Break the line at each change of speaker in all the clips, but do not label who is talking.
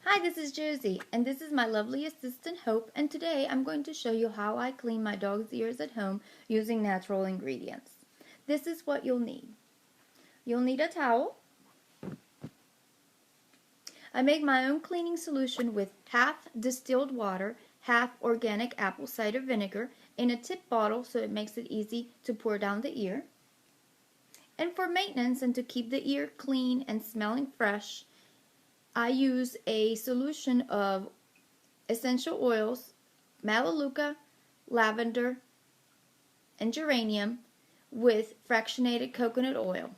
Hi, this is Josie, and this is my lovely assistant Hope, and today I'm going to show you how I clean my dog's ears at home using natural ingredients. This is what you'll need. You'll need a towel. I make my own cleaning solution with half distilled water, half organic apple cider vinegar in a tip bottle so it makes it easy to pour down the ear. And for maintenance and to keep the ear clean and smelling fresh, I use a solution of essential oils, Melaleuca, lavender, and geranium with fractionated coconut oil.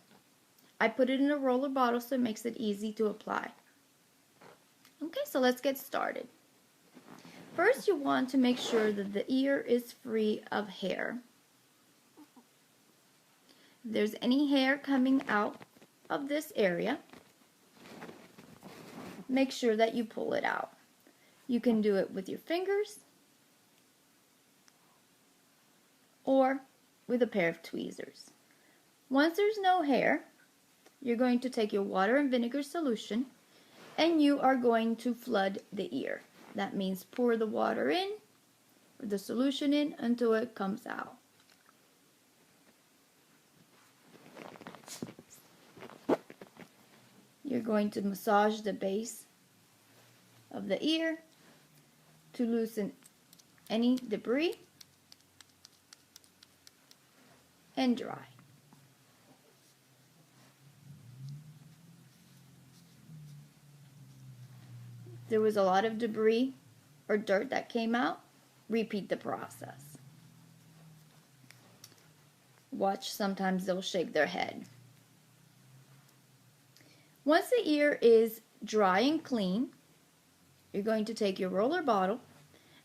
I put it in a roller bottle so it makes it easy to apply. Okay, so let's get started. First, you want to make sure that the ear is free of hair. If there's any hair coming out of this area, make sure that you pull it out. You can do it with your fingers or with a pair of tweezers. Once there's no hair, you're going to take your water and vinegar solution and you are going to flood the ear. That means pour the water in, or the solution in, until it comes out. You're going to massage the base of the ear to loosen any debris and dry. If there was a lot of debris or dirt that came out, repeat the process. Watch, sometimes they'll shake their head. Once the ear is dry and clean, you're going to take your roller bottle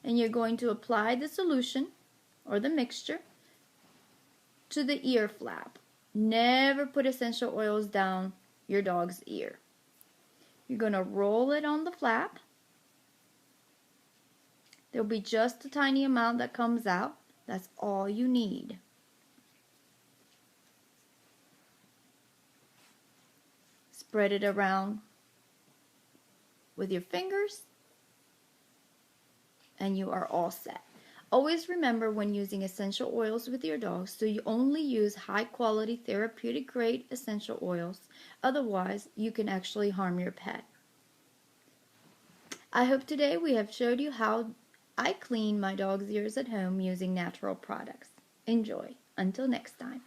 and you're going to apply the solution or the mixture to the ear flap. Never put essential oils down your dog's ear. You're going to roll it on the flap. There'll be just a tiny amount that comes out. That's all you need. Spread it around with your fingers and you are all set. Always remember when using essential oils with your dogs, so you only use high quality therapeutic grade essential oils. Otherwise, you can actually harm your pet. I hope today we have showed you how I clean my dog's ears at home using natural products. Enjoy. Until next time.